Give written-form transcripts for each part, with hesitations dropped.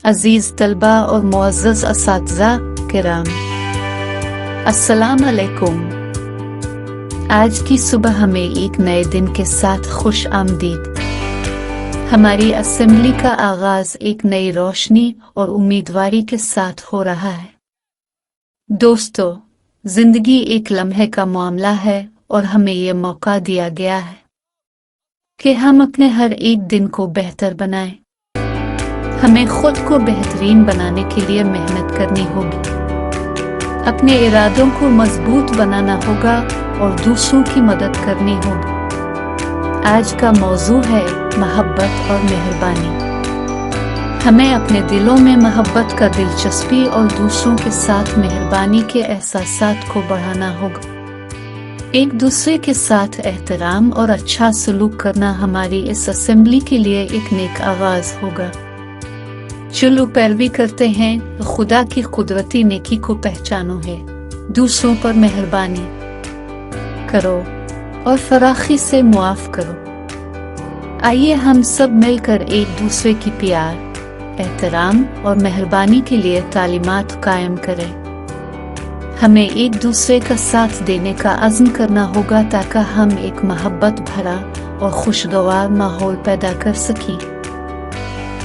अजीज तलबा और मुअज़्ज़ज़ असातिज़ा किराम, अस्सलाम अलैकुम। आज की सुबह हमें एक नए दिन के साथ खुश आमदीद। हमारी असेंबली का आगाज एक नई रोशनी और उम्मीदवारी के साथ हो रहा है। दोस्तों, जिंदगी एक लम्हे का मामला है और हमें ये मौका दिया गया है कि हम अपने हर एक दिन को बेहतर बनाएं। हमें खुद को बेहतरीन बनाने के लिए मेहनत करनी होगी, अपने इरादों को मजबूत बनाना होगा और दूसरों की मदद करनी होगी। आज का मौजू है मोहब्बत और मेहरबानी। हमें अपने दिलों में मोहब्बत का दिलचस्पी और दूसरों के साथ मेहरबानी के एहसासात को बढ़ाना होगा। एक दूसरे के साथ एहतराम और अच्छा सलूक करना हमारी इस असेंबली के लिए एक नेक आगाज होगा। चलो पैरवी करते हैं तो खुदा की कुदरती नेकी को पहचानो है। दूसरों पर मेहरबानी करो और फराखी से मुआफ करो। आइए हम सब मिलकर एक दूसरे की प्यार, एहतराम और मेहरबानी के लिए तालीमात कायम करें। हमें एक दूसरे का साथ देने का अज़्म करना होगा ताकि हम एक मोहब्बत भरा और खुशगवार माहौल पैदा कर सकें।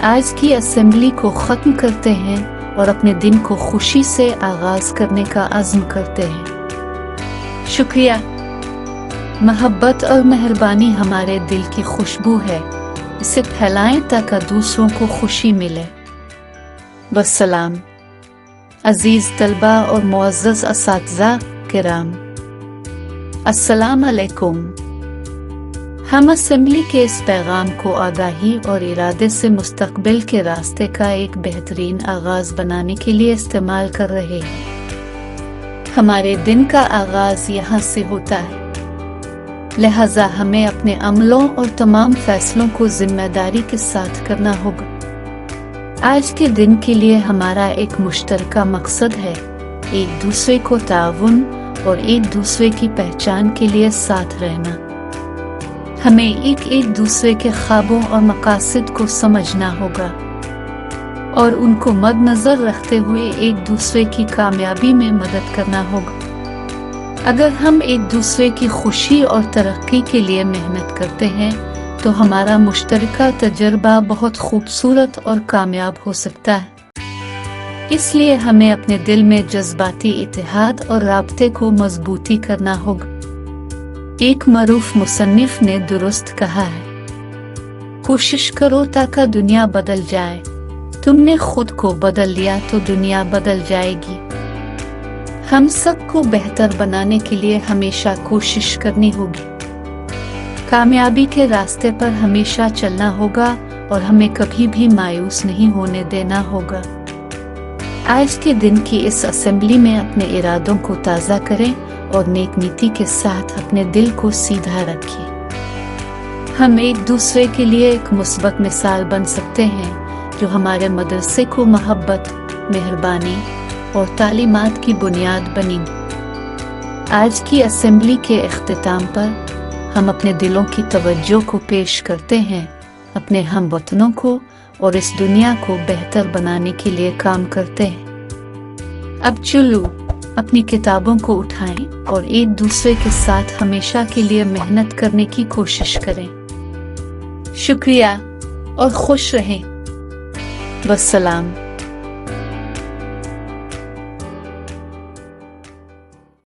आज की असेंबली को ख़त्म करते हैं और अपने दिन को खुशी से आगाज करने का अज़्म करते हैं। शुक्रिया। मोहब्बत और मेहरबानी हमारे दिल की खुशबू है, इसे फैलाएं ताकि दूसरों को खुशी मिले। वस्सलाम। अजीज तलबा और मुअज़्ज़ज़ असातिज़ा किराम, अस्सलाम अलैकुम। हम असेंबली के इस पैगाम को आगाही और इरादे से मुस्तकबिल के रास्ते का एक बेहतरीन आगाज बनाने के लिए इस्तेमाल कर रहे हैं। हमारे दिन का आगाज यहाँ से होता है, लिहाजा हमें अपने अमलों और तमाम फैसलों को जिम्मेदारी के साथ करना होगा। आज के दिन के लिए हमारा एक मुश्तरका मकसद है, एक दूसरे को ताउन और एक दूसरे की पहचान के लिए साथ रहना। हमें एक दूसरे के ख्वाबों और मकासद को समझना होगा और उनको मद्देनजर रखते हुए एक दूसरे की कामयाबी में मदद करना होगा। अगर हम एक दूसरे की खुशी और तरक्की के लिए मेहनत करते हैं तो हमारा मुश्तरका तजर्बा बहुत खूबसूरत और कामयाब हो सकता है। इसलिए हमें अपने दिल में जज्बाती इत्तेहाद और राब्ते को मजबूती करना होगा। एक मरूफ मुसन्निफ ने दुरुस्त कहा है, कोशिश करो ताकि दुनिया बदल जाए। तुमने खुद को बदल लिया तो दुनिया बदल जाएगी। हम सबको बेहतर बनाने के लिए हमेशा कोशिश करनी होगी। कामयाबी के रास्ते पर हमेशा चलना होगा और हमें कभी भी मायूस नहीं होने देना होगा। आज के दिन की इस असेंबली में अपने इरादों को ताज़ा करें और नेक नीति के साथ अपने दिल को सीधा रखिए। हम एक दूसरे के लिए एक मुस्बत मिसाल बन सकते हैं जो हमारे मदरसे को मोहब्बत, मेहरबानी और तालीमात की बुनियाद बनी। आज की असेंबली के इख्तिताम पर हम अपने दिलों की तवज्जो को पेश करते हैं, अपने हमवतनों को और इस दुनिया को बेहतर बनाने के लिए काम करते हैं। अब चलो अपनी किताबों को उठाएं और एक दूसरे के साथ हमेशा के लिए मेहनत करने की कोशिश करें। शुक्रिया और खुश रहें। वस्सलाम।